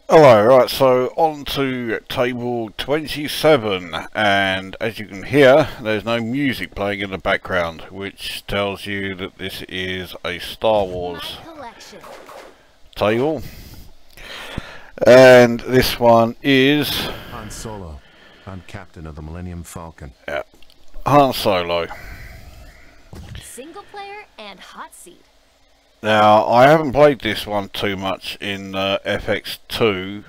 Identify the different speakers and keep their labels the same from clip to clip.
Speaker 1: Alright, right, so on to table 27, and as you can hear, there's no music playing in the background, which tells you that this is a Star Wars table. And this one is
Speaker 2: Han Solo. I'm captain of the Millennium Falcon.
Speaker 1: Yeah, Han Solo.
Speaker 3: Single player and hot seat.
Speaker 1: Now, I haven't played this one too much in FX3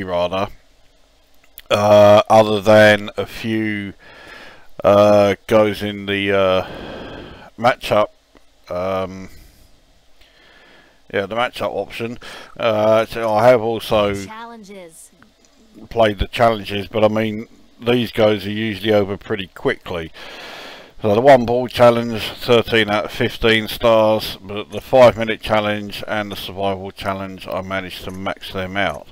Speaker 1: rather, other than a few goes in the matchup. Yeah, the matchup option. So I have also played the challenges, but I mean, these goes are usually over pretty quickly. So the 1 ball challenge, 13 out of 15 stars, but the 5-minute challenge and the survival challenge, I managed to max them out.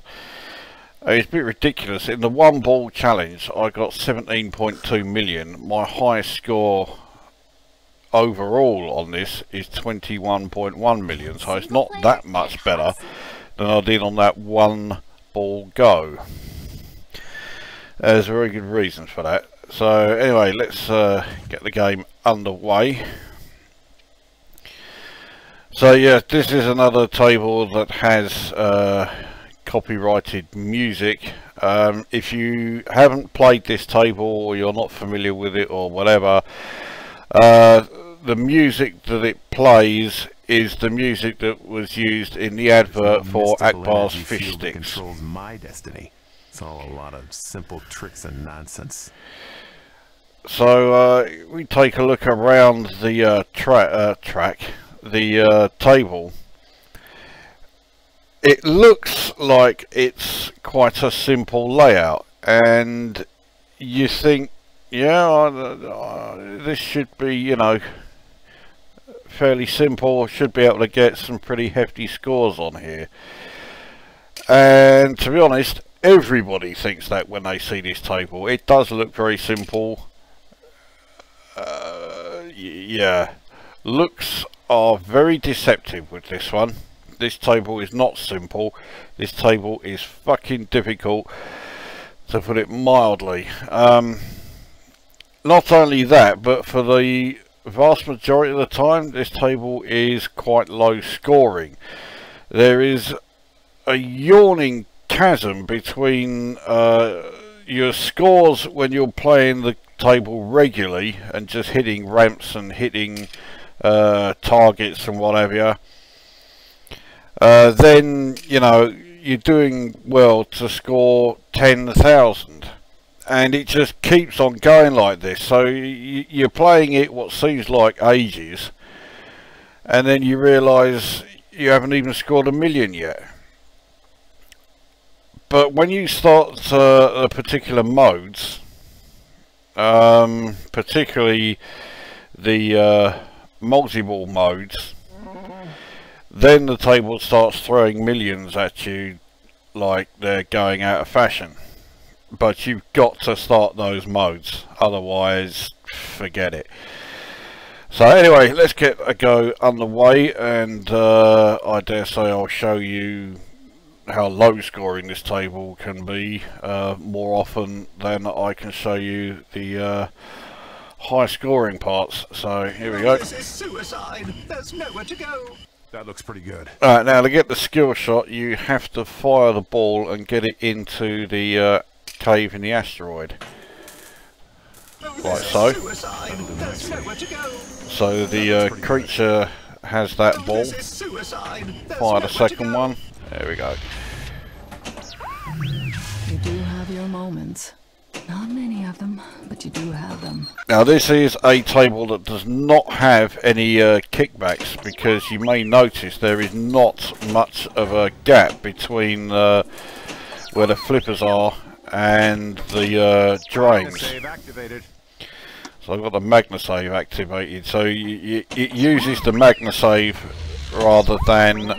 Speaker 1: It's a bit ridiculous. In the 1 ball challenge, I got 17.2 million. My highest score overall on this is 21.1 million, so it's not that much better than I did on that 1 ball go. There's very good reasons for that. So anyway, let's get the game underway. So yeah, this is another table that has copyrighted music. If you haven't played this table, or you're not familiar with it, or whatever, the music that it plays is the music that was used in the advert for Akbar's fish sticks.
Speaker 2: Controls my destiny. It's all a lot of simple tricks and nonsense.
Speaker 1: So we take a look around the table. It looks like it's quite a simple layout, and you think, yeah, this should be, you know, fairly simple. Should be able to get some pretty hefty scores on here. And to be honest, everybody thinks that when they see this table. It does look very simple. Yeah, looks are very deceptive with this one. This table is not simple. This table is fucking difficult, to put it mildly. Not only that, but for the vast majority of the time, this table is quite low scoring. There is a yawning chasm between your scores when you're playing the table regularly and just hitting ramps and hitting targets and whatever. Then, you know, you're doing well to score 10,000, and it just keeps on going like this. So you're playing it what seems like ages, and then you realise you haven't even scored 1 million yet. But when you start the particular modes, particularly the multi-ball modes, then the table starts throwing millions at you like they're going out of fashion. But you've got to start those modes, otherwise forget it. So anyway, let's get a go underway, and I dare say I'll show you how low scoring this table can be more often than I can show you the high scoring parts. So here we go.
Speaker 4: This is suicide. There's nowhere to go.
Speaker 2: That looks pretty good.
Speaker 1: Alright, now to get the skill shot, you have to fire the ball and get it into the cave in the asteroid. Like so. So the creature has that ball. Fire the second one. There we go.
Speaker 5: You do have your moments. Not many of them, but you do have them.
Speaker 1: Now this is a table that does not have any kickbacks, because you may notice there is not much of a gap between where the flippers are and the drains. So I've got the MagnaSave activated, so it uses the MagnaSave rather than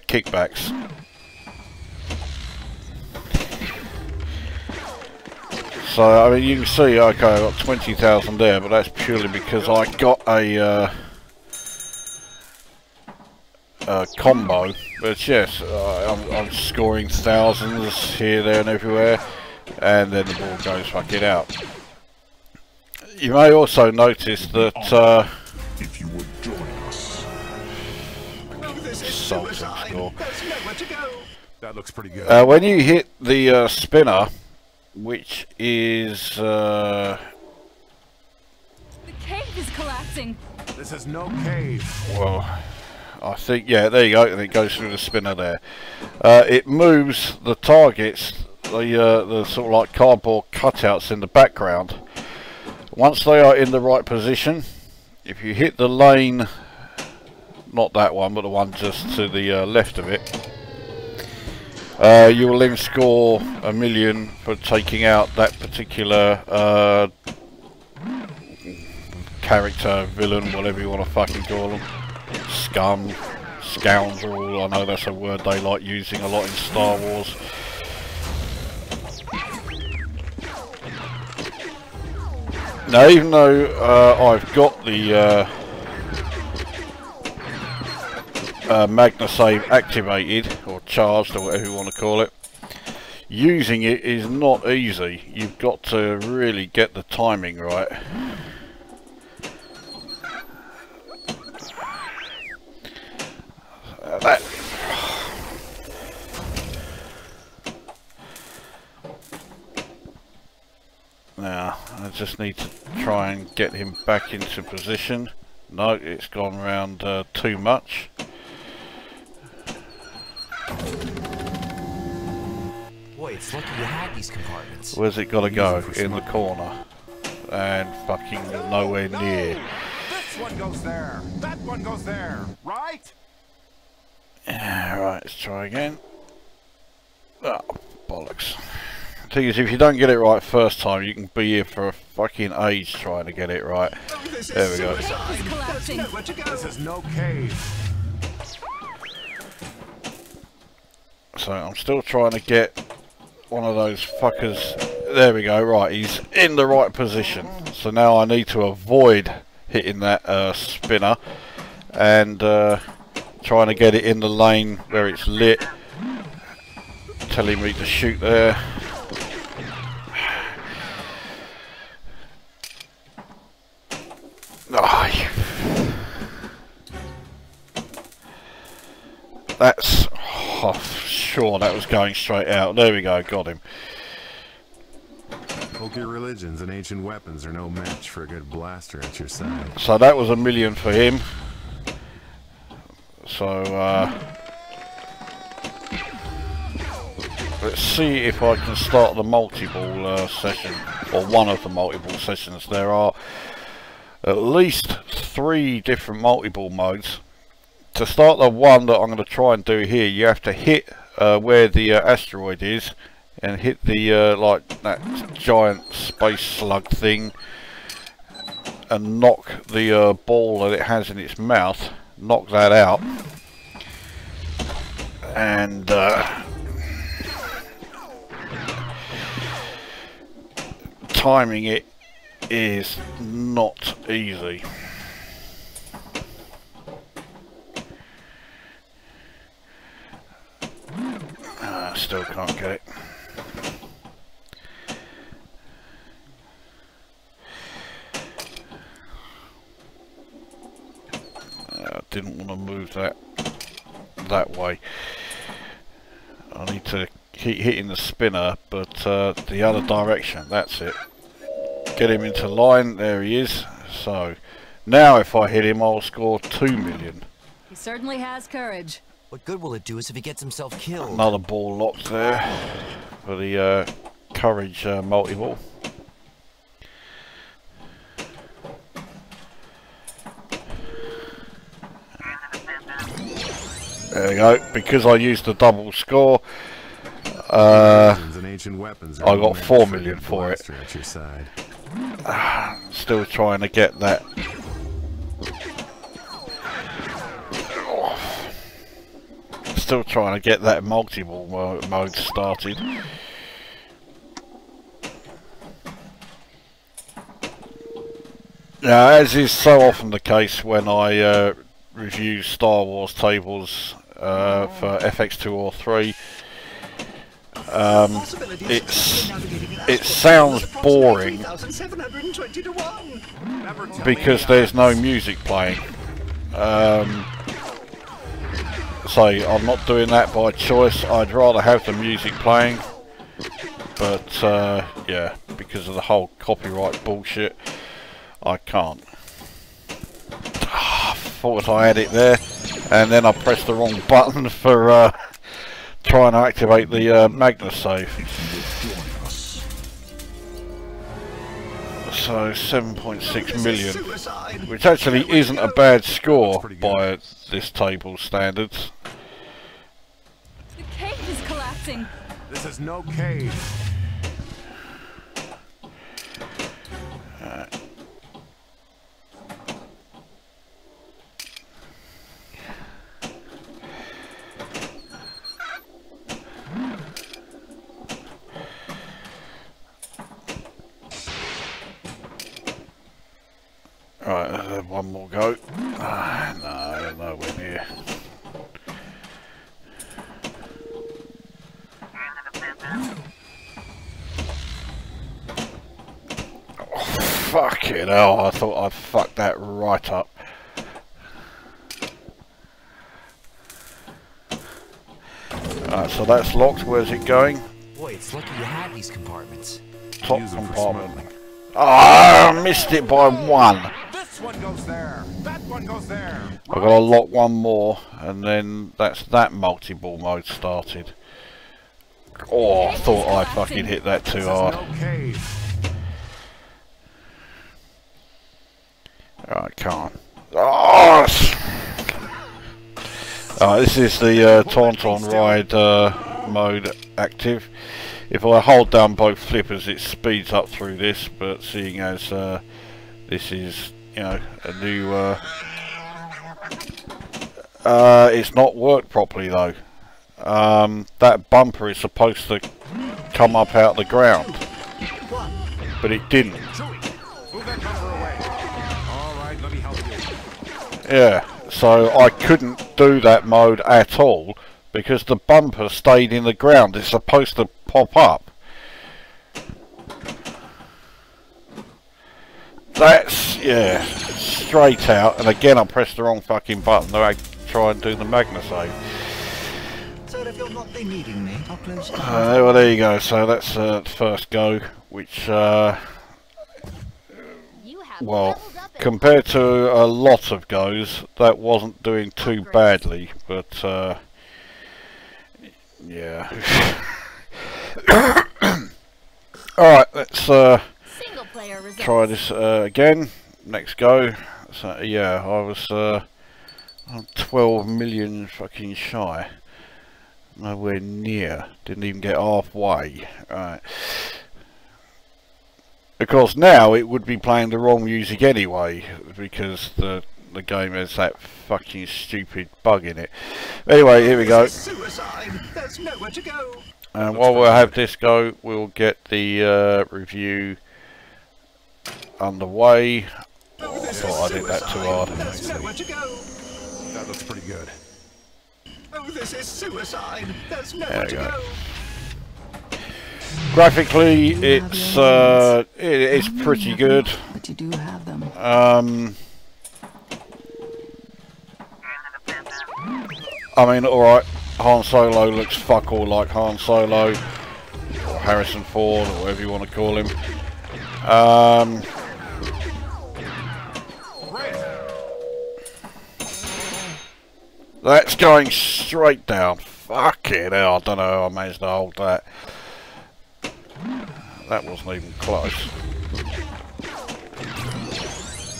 Speaker 1: kickbacks. So I mean, you can see, okay, I got 20,000 there, but that's purely because I got a combo, but yes, I'm scoring thousands here, there and everywhere, and then the ball goes fucking out. You may also notice that
Speaker 4: If you would join us. This is
Speaker 1: Salting
Speaker 4: suicide.
Speaker 1: score.
Speaker 4: There's nowhere to go.
Speaker 2: That looks pretty good.
Speaker 1: When you hit the spinner, which is
Speaker 5: The cave is collapsing.
Speaker 2: This is no cave.
Speaker 1: well, I think, yeah, there you go, and it goes through the spinner there. It moves the targets, the sort of like cardboard cutouts in the background. Once they are in the right position, if you hit the lane, not that one, but the one just to the left of it, you will then score 1 million for taking out that particular character, villain, whatever you want to fucking call them. Scum, scoundrel, I know that's a word they like using a lot in Star Wars. Now, even though I've got the Magnasave activated, or charged, or whatever you want to call it, using it is not easy. You've got to really get the timing right. Now, I just need to try and get him back into position. No, it's gone round too much.
Speaker 6: Boy, it's lucky you had these compartments.
Speaker 1: Where's it got to go? In the corner. And fucking nowhere near.
Speaker 2: This one goes there. That one goes there. Right?
Speaker 1: Right, let's try again. Oh, bollocks. Thing is, if you don't get it right first time, you can be here for a fucking age trying to get it right.
Speaker 4: This is
Speaker 1: There we go.
Speaker 4: suicide. There's nowhere to go.
Speaker 2: This is no cave.
Speaker 1: So I'm still trying to get one of those fuckers. There we go. Right, he's in the right position. So now I need to avoid hitting that spinner and trying to get it in the lane where it's lit, telling me to shoot there. Oh, that's sure that was going straight out. There we go, got him.
Speaker 2: Poker religions and ancient weapons are no match for a good blaster at your side.
Speaker 1: So that was 1 million for him. So let's see if I can start the multi-ball session, or one of the multi-ball sessions. There are at least 3 different multi-ball modes. To start the one that I'm going to try and do here, you have to hit where the asteroid is, and hit the like that giant space slug thing, and knock the ball that it has in its mouth, knock that out, and timing it is not easy. Still can't get it. I didn't want to move that way. I need to keep hitting the spinner, but the other direction. That's it. Get him into line. There he is. So now if I hit him, I'll score 2 million.
Speaker 5: He certainly has courage.
Speaker 6: What good will it do us if he gets himself killed?
Speaker 1: Another ball locked there for the courage multi-ball. There we go. Because I used the double score,
Speaker 2: Religions and ancient weapons are
Speaker 1: I
Speaker 2: no
Speaker 1: got
Speaker 2: match
Speaker 1: 4
Speaker 2: for a
Speaker 1: million
Speaker 2: good
Speaker 1: for it.
Speaker 2: blaster at your side.
Speaker 1: Still trying to get that. Still trying to get that multi-ball mode started. Now, as is so often the case when I reviews Star Wars tables for FX2 or 3. It sounds boring because there's no music playing. So I'm not doing that by choice. I'd rather have the music playing, but yeah, because of the whole copyright bullshit, I can't. Thought I had it there, and then I pressed the wrong button for trying to activate the Magnus save. So 7.6 million, which actually isn't a bad score by this table's standards.
Speaker 5: The cave is collapsing.
Speaker 2: This is no cave.
Speaker 1: Right, one more go. No, nowhere near. Oh, fucking hell, I thought I'd fucked that right up. Alright, so that's locked. Where's it going?
Speaker 6: Boy, it's lucky you had these compartments.
Speaker 1: Top
Speaker 2: Use them for
Speaker 1: compartment.
Speaker 2: smuggling.
Speaker 1: Oh, I missed it by one.
Speaker 2: This one goes there. That one goes there.
Speaker 1: I've got to lock one more, and then that's that multi-ball mode started. Oh, I thought I fucking hit that too hard.
Speaker 2: No cave.
Speaker 1: Alright, can't. Oh! Alright, this is the Tauntaun ride mode active. If I hold down both flippers, it speeds up through this, but seeing as this is, you know, a new it's not worked properly though. That bumper is supposed to come up out of the ground, but it didn't.
Speaker 2: Move that bumper away. All right, let me help you.
Speaker 1: Yeah, so I couldn't do that mode at all because the bumper stayed in the ground. It's supposed to pop up. That's, yeah, straight out. And again, I pressed the wrong fucking button to try and do the Magnus save.
Speaker 7: So if you'll not be needing me, I'll close down.
Speaker 1: Well, there you go. So that's the first go, which,
Speaker 3: You have
Speaker 1: well,
Speaker 3: leveled up and
Speaker 1: compared to a lot of goes, that wasn't doing too badly, but yeah. Alright, let's
Speaker 3: single player results.
Speaker 1: try this again. Next go. So yeah, I was I'm 12 million fucking shy. Nowhere near. Didn't even get halfway. Alright. Of course, now it would be playing the wrong music anyway, because the game has that fucking stupid bug in it. Anyway, here we go.
Speaker 7: Suicide. There's nowhere to go.
Speaker 1: And while we have this go, we'll get the review underway. Oh, I thought I did that too hard.
Speaker 7: There's nowhere to go.
Speaker 2: That looks pretty good.
Speaker 7: Oh, this is suicide. There's
Speaker 1: There
Speaker 7: nowhere
Speaker 1: we
Speaker 7: to
Speaker 1: go.
Speaker 7: go.
Speaker 1: Graphically, it's pretty good.
Speaker 5: But you do have them.
Speaker 1: I mean, alright, Han Solo looks fuck all like Han Solo, or Harrison Ford, or whatever you want to call him. That's going straight down. Fucking hell, I don't know how I managed to hold that. That wasn't even close.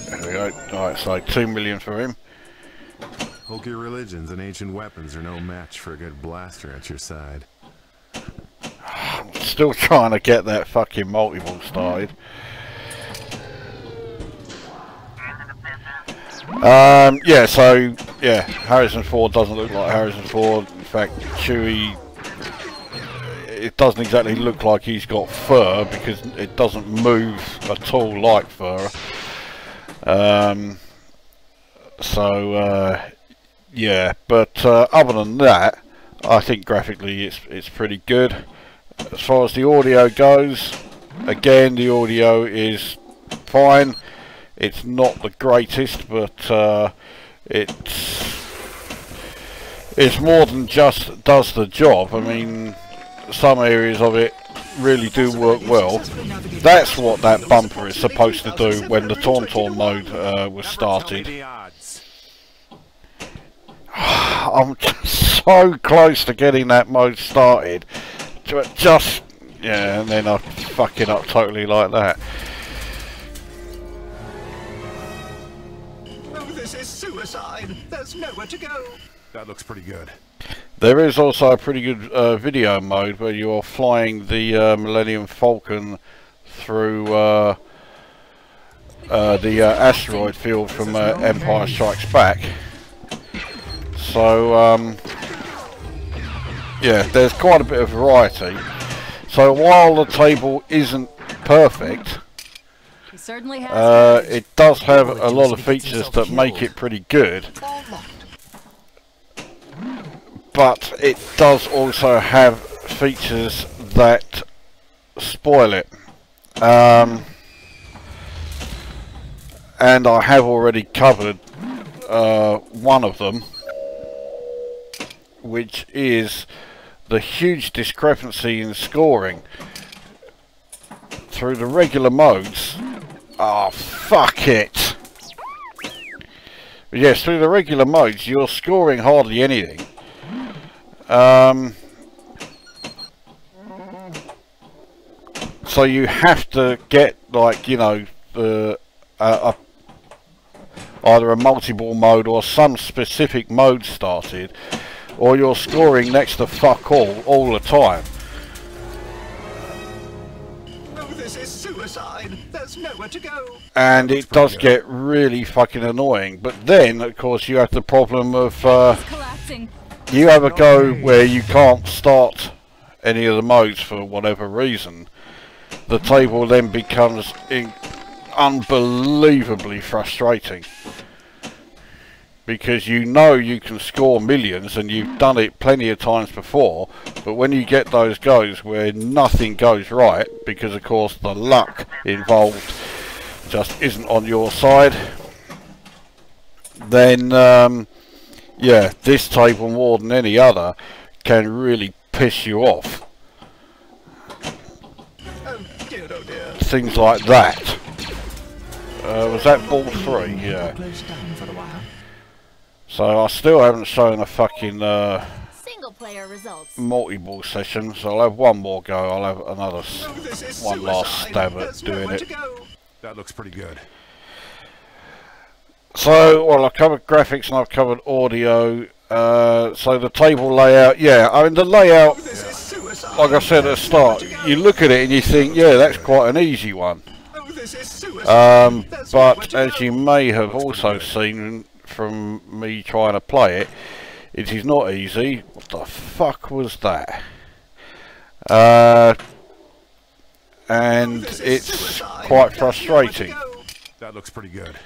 Speaker 1: There we go. Alright, so 2 million for him.
Speaker 2: Hokey religions and ancient weapons are no match for a good blaster at your side.
Speaker 1: Still trying to get that fucking multi-ball started. Yeah, so, yeah, Harrison Ford doesn't look like Harrison Ford. In fact, Chewie, it doesn't exactly look like he's got fur, because it doesn't move at all like fur. So yeah, but other than that, I think graphically it's pretty good. As far as the audio goes, again, the audio is fine. It's not the greatest, but it's more than just does the job. I mean, some areas of it really do work well. That's what that bumper is supposed to do when the Tauntaun mode was started. I'm just so close to getting that mode started. Just, yeah, and then I fuck it up totally like that.
Speaker 7: Oh, this is suicide. There's nowhere to go.
Speaker 2: That looks pretty good.
Speaker 1: There is also a pretty good video mode where you're flying the Millennium Falcon through the asteroid field from Empire Strikes Back. So yeah, there's quite a bit of variety. So while the table isn't perfect, it does have a lot of features that make it pretty good. But it does also have features that spoil it. And I have already covered one of them, which is the huge discrepancy in scoring through the regular modes. Oh, fuck it. But yes, through the regular modes, you're scoring hardly anything. So you have to get, like, you know, either a multi-ball mode or some specific mode started, or you're scoring next to fuck all the time.
Speaker 7: Oh, this is suicide. There's nowhere to go.
Speaker 1: And it does get really fucking annoying. But then, of course, you have the problem of you have a go where you can't start any of the modes for whatever reason. The table then becomes unbelievably frustrating, because you know you can score millions and you've done it plenty of times before, but when you get those goes where nothing goes right, because of course the luck involved just isn't on your side, then yeah, this table more than any other can really piss you off.
Speaker 7: Oh dear, oh dear.
Speaker 1: Things like that. Was that ball 3? Yeah. So I still haven't shown a fucking
Speaker 3: Single player results.
Speaker 1: multi-ball session, so I'll have one more go. I'll have another one last stab at doing it.
Speaker 2: That looks pretty good.
Speaker 1: So, well, I've covered graphics and I've covered audio. So the table layout, yeah, I mean the layout, like I said at the start, you look at it and you think, yeah, that's quite an easy one. But as you may have also seen from me trying to play it, it is not easy. What the fuck was that? And it's quite frustrating.
Speaker 2: That looks pretty good.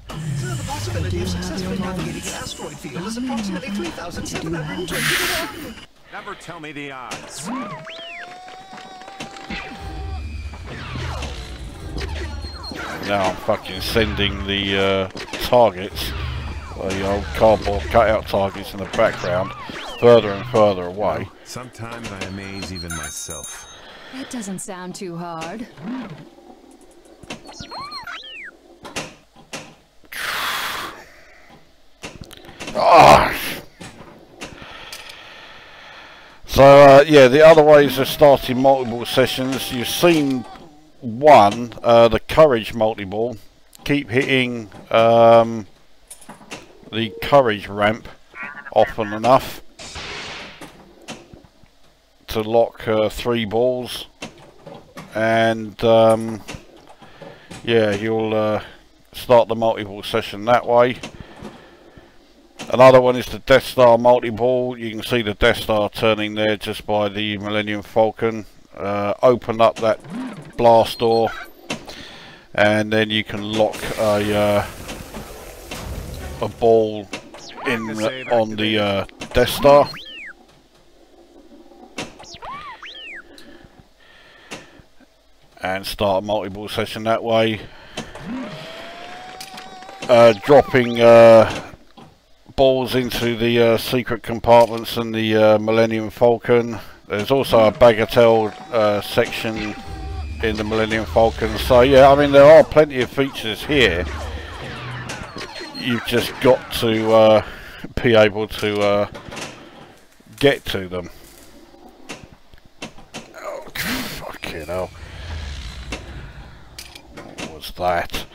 Speaker 7: The possibility of successfully navigating an asteroid field is approximately 3,720 to 1.
Speaker 2: Never tell me the odds.
Speaker 1: Now I'm fucking sending the targets, the old cardboard cutout targets in the background, further and further away.
Speaker 2: Sometimes I amaze even myself.
Speaker 5: That doesn't sound too hard.
Speaker 1: Oh. So yeah, the other ways of starting multiple sessions, you've seen one, the courage multi-ball. Keep hitting the courage ramp often enough to lock 3 balls, and yeah, you'll start the multi-ball session that way. Another one is the Death Star multi-ball. You can see the Death Star turning there just by the Millennium Falcon. Open up that blast door, and then you can lock a ball in on the Death Star. And start a multi-ball session that way. Dropping balls into the secret compartments and the Millennium Falcon. There's also a bagatelle section in the Millennium Falcon. So yeah, I mean there are plenty of features here. You've just got to be able to get to them. Oh, fucking hell. What was that?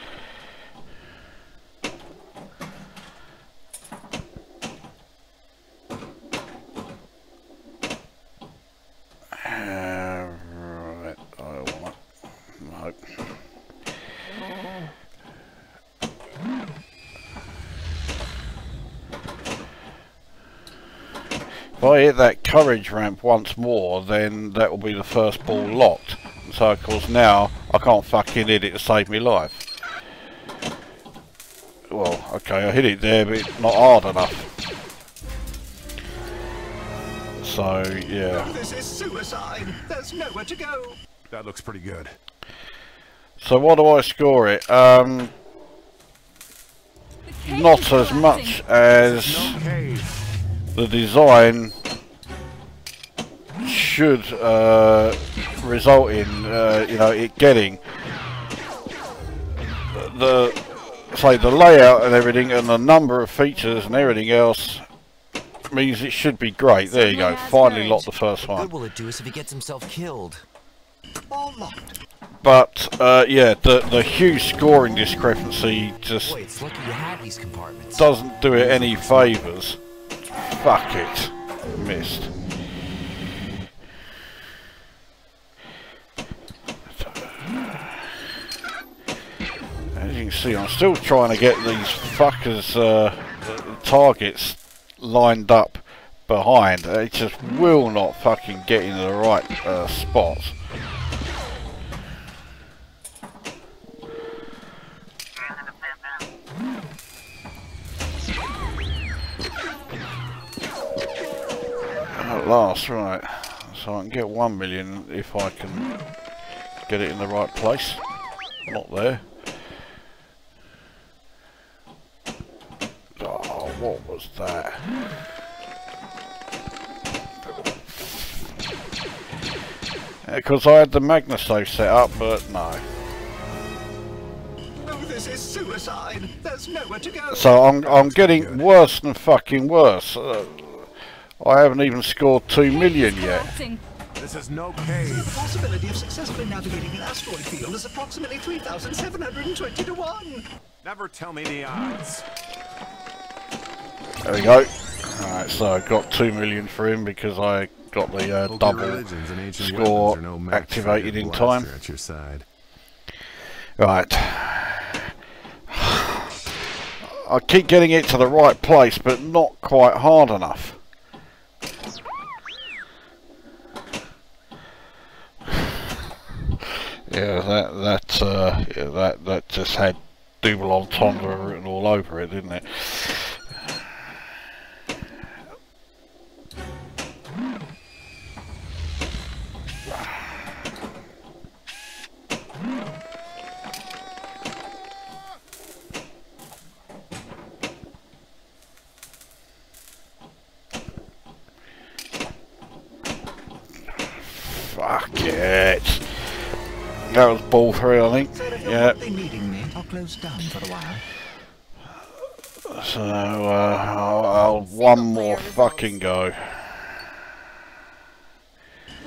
Speaker 1: Right, I want no. If I hit that courage ramp once more, then that will be the first ball locked. So of course now I can't fucking hit it to save me life. Well, okay, I hit it there, but it's not hard enough. So yeah.
Speaker 7: This is suicide. There's nowhere to go.
Speaker 2: That looks pretty good.
Speaker 1: So what do I score it? Not as much as the design should result in, you know, it getting the layout and everything, and the number of features and everything else means it should be great. There you go. Finally locked the first one.
Speaker 6: What good will it do us if he gets himself killed?
Speaker 7: All locked.
Speaker 1: But yeah, the huge scoring discrepancy just
Speaker 6: Boy, it's lucky you had these compartments.
Speaker 1: doesn't do it any favours. Fuck it. Missed. As you can see, I'm still trying to get these fuckers, the targets lined up behind. It just will not fucking get into the right spots. At last, right. So I can get 1 million if I can get it in the right place. Not there. Oh, what was that? Because I had the Magnasave set up, but no.
Speaker 7: Oh, this is suicide. There's nowhere to go.
Speaker 1: So I'm getting worse than fucking worse. I haven't even scored 2 million yet.
Speaker 2: This is no cave.
Speaker 7: The possibility of successfully navigating an asteroid field is approximately 3,720 to 1.
Speaker 2: Never tell me the odds.
Speaker 1: There we go. Alright, so I got 2 million for him because I got the double score activated in time.
Speaker 2: At your side.
Speaker 1: Right. I keep getting it to the right place, but not quite hard enough. Yeah, that just had double entendre written all over it, didn't it? Fuck it. That was ball 3, I think. Yeah.
Speaker 7: Needing me, I'll close down for a while.
Speaker 1: So I'll one more fucking go.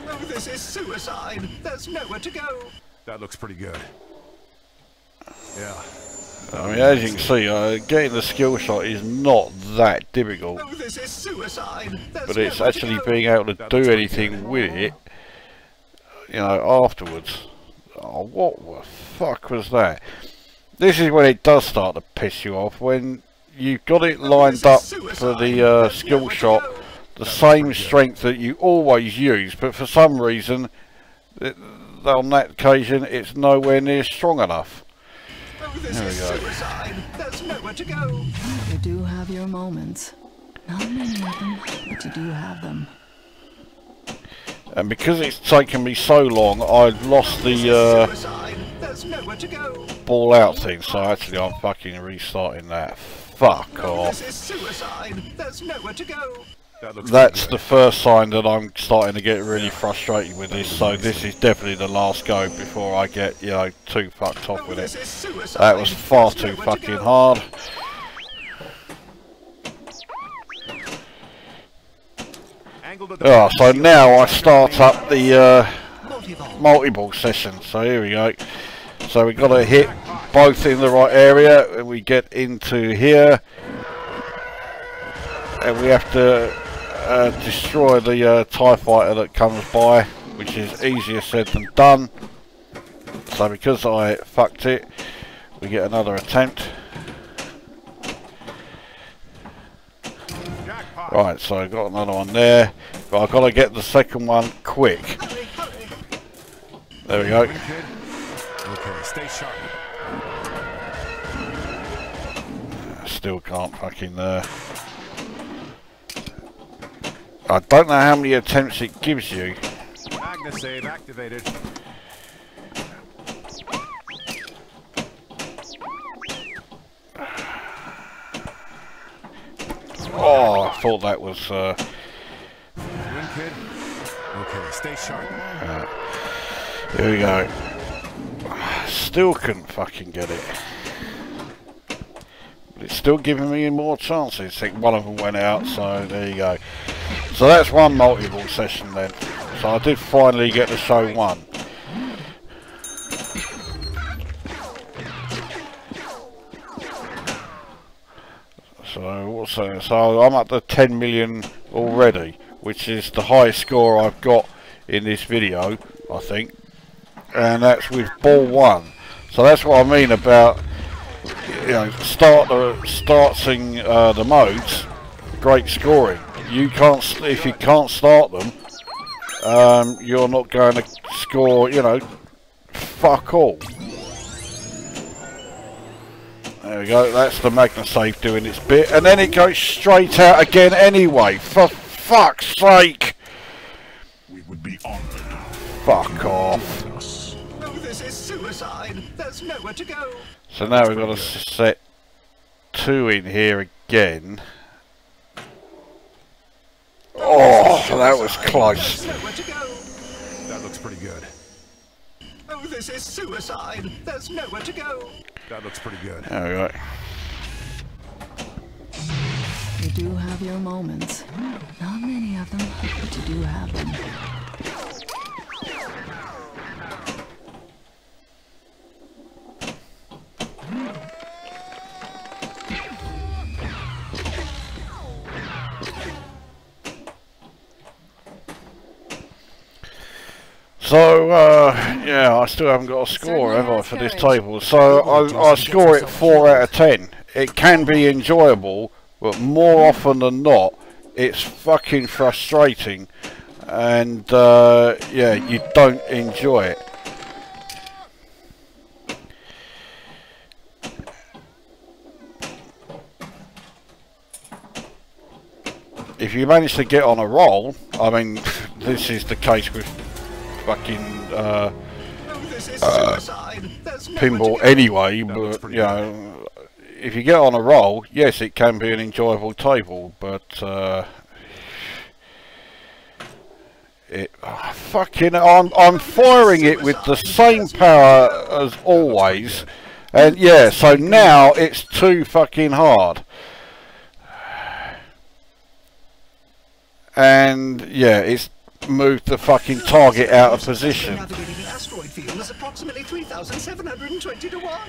Speaker 7: Oh, this is suicide. There's nowhere to go.
Speaker 2: That looks pretty good. Yeah.
Speaker 1: I mean, as you can see, getting the skill shot is not that difficult,
Speaker 7: Oh, this is suicide. There's
Speaker 1: but it's
Speaker 7: nowhere to
Speaker 1: actually
Speaker 7: go.
Speaker 1: being able to do anything with it, you know, afterwards. Oh, what the fuck was that? This is when it does start to piss you off, when you've got it lined up for the skill shot, the same strength that you always use, but for some reason on that occasion it's nowhere near strong enough.
Speaker 7: Oh, this
Speaker 1: There we
Speaker 7: is
Speaker 1: go.
Speaker 7: suicide. There's nowhere to go.
Speaker 5: You do have your moments. Not many of them, but you do have them.
Speaker 1: And because it's taken me so long, I've lost the
Speaker 7: Suicide. There's nowhere to go.
Speaker 1: ball out thing, so actually I'm fucking restarting that. Fuck
Speaker 7: Oh,
Speaker 1: off.
Speaker 7: this is suicide. There's nowhere to go.
Speaker 2: That looks
Speaker 1: That's
Speaker 2: pretty
Speaker 1: the first sign that I'm starting to get really frustrated with this, so this is definitely the last go before I get, you know, too fucked off
Speaker 7: Oh,
Speaker 1: with
Speaker 7: this
Speaker 1: it.
Speaker 7: is suicide.
Speaker 1: That was far
Speaker 7: There's
Speaker 1: too
Speaker 7: nowhere to
Speaker 1: fucking
Speaker 7: go.
Speaker 1: hard. Oh, so now I start up the
Speaker 7: Multi-ball.
Speaker 1: multi-ball session, so here we go. So we've got to hit both in the right area, and we get into here, and we have to destroy the TIE fighter that comes by, which is easier said than done. So because I fucked it, we get another attempt. Right, so I've got another one there, but I've got to get the second one quick.
Speaker 7: Hurry, hurry.
Speaker 1: There we go.
Speaker 2: Okay, stay sharp.
Speaker 1: Still can't fucking I don't know how many attempts it gives you.
Speaker 2: Magna save activated.
Speaker 1: Oh, I thought that was
Speaker 2: Win, kid. Okay, stay sharp.
Speaker 1: here we go. Still couldn't fucking get it. But it's still giving me more chances. I think one of them went out, so there you go. So that's one multi-ball session then. So I did finally get to show one. So what's that? So I'm up to 10 million already, which is the highest score I've got in this video, I think. And that's with ball one. So that's what I mean about, you know, starting the modes, great scoring. You can't, if you can't start them, you're not going to score, you know, fuck all. There we go, that's the Magna save doing its bit, and then it goes straight out again anyway, for fuck's sake!
Speaker 4: We would be honored.
Speaker 1: Fuck off.
Speaker 7: Oh, this is suicide. There's nowhere to go.
Speaker 1: So now we've got to set 2 in here again. Oh, that was close.
Speaker 7: There's nowhere to go.
Speaker 2: That looks pretty good.
Speaker 7: Oh, this is suicide. There's nowhere to go.
Speaker 2: That looks pretty good.
Speaker 1: There we go.
Speaker 5: You do have your moments. Not many of them, but you do have them.
Speaker 1: So, yeah, I still haven't got a score, have I, for this table? So, I score it 4 out of 10. It can be enjoyable, but more often than not, it's fucking frustrating. And, yeah, you don't enjoy it. If you manage to get on a roll, I mean, this is the case with fucking
Speaker 7: Oh, this is suicide. There's nowhere
Speaker 1: pinball
Speaker 7: to go.
Speaker 1: anyway,
Speaker 2: looks
Speaker 1: but
Speaker 2: pretty
Speaker 1: you know, if you get on a roll, yes, it can be an enjoyable table, but fucking, I'm firing it with the same power as always, and yeah, so now it's too fucking hard. And yeah, it's moved the fucking target out of position.
Speaker 7: Navigating the asteroid field is approximately 3,720 to 1.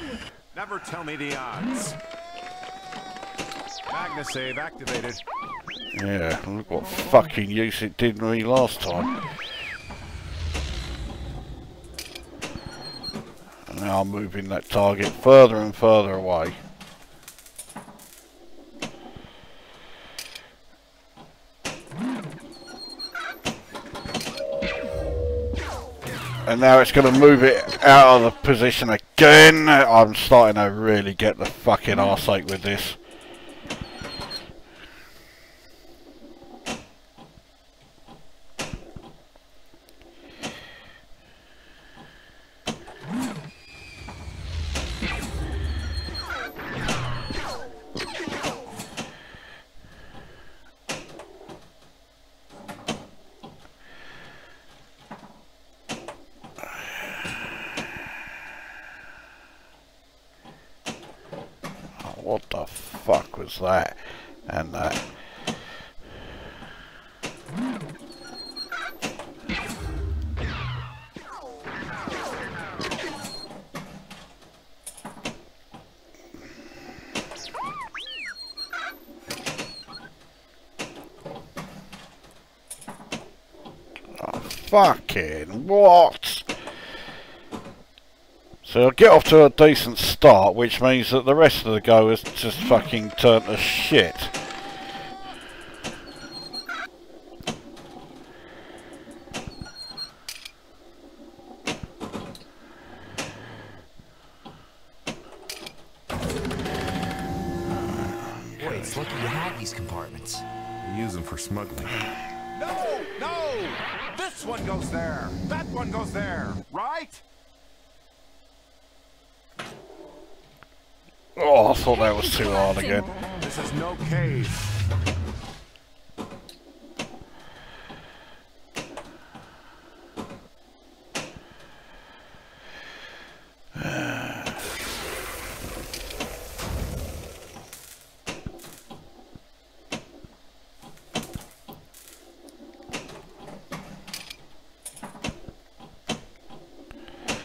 Speaker 2: Never tell me the odds. Magna save activated.
Speaker 1: Yeah, look what fucking use it did me last time. And now I'm moving that target further and further away. And now it's going to move it out of the position again. I'm starting to really get the fucking arseache with this. What the fuck was that? And that. Oh, fucking what? So I'll get off to a decent start, which means that the rest of the go has just fucking turned to shit.
Speaker 6: Boy, it's lucky you had these compartments.
Speaker 2: You use them for smuggling.
Speaker 4: No, no! This one goes there. That one goes there. Right?
Speaker 1: Oh, I thought that was too hard again.
Speaker 4: This is no cave.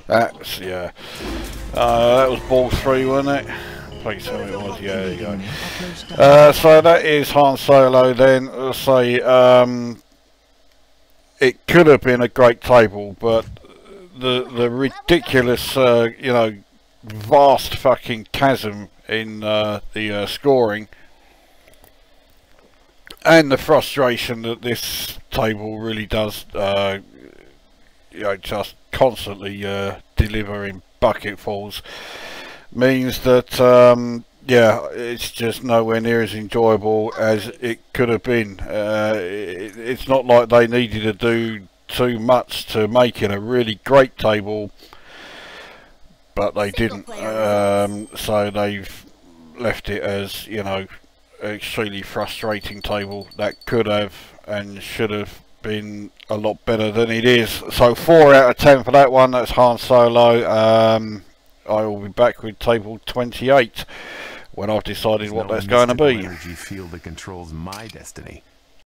Speaker 1: That's, yeah. That was ball 3, wasn't it? Please tell me it was. Yeah, there you go. So that is Han Solo then. Let's say it could have been a great table, but the ridiculous, you know, vast fucking chasm in the scoring, and the frustration that this table really does, you know, just constantly deliver in bucketfuls, means that yeah, it's just nowhere near as enjoyable as it could have been. It's not like they needed to do too much to make it a really great table, but they didn't. So they've left it as, you know, an extremely frustrating table that could have and should have been a lot better than it is. So 4 out of 10 for that one. That's Han Solo. I will be back with table 28 when I've decided what that's going to be.
Speaker 2: Energy field that controls my destiny.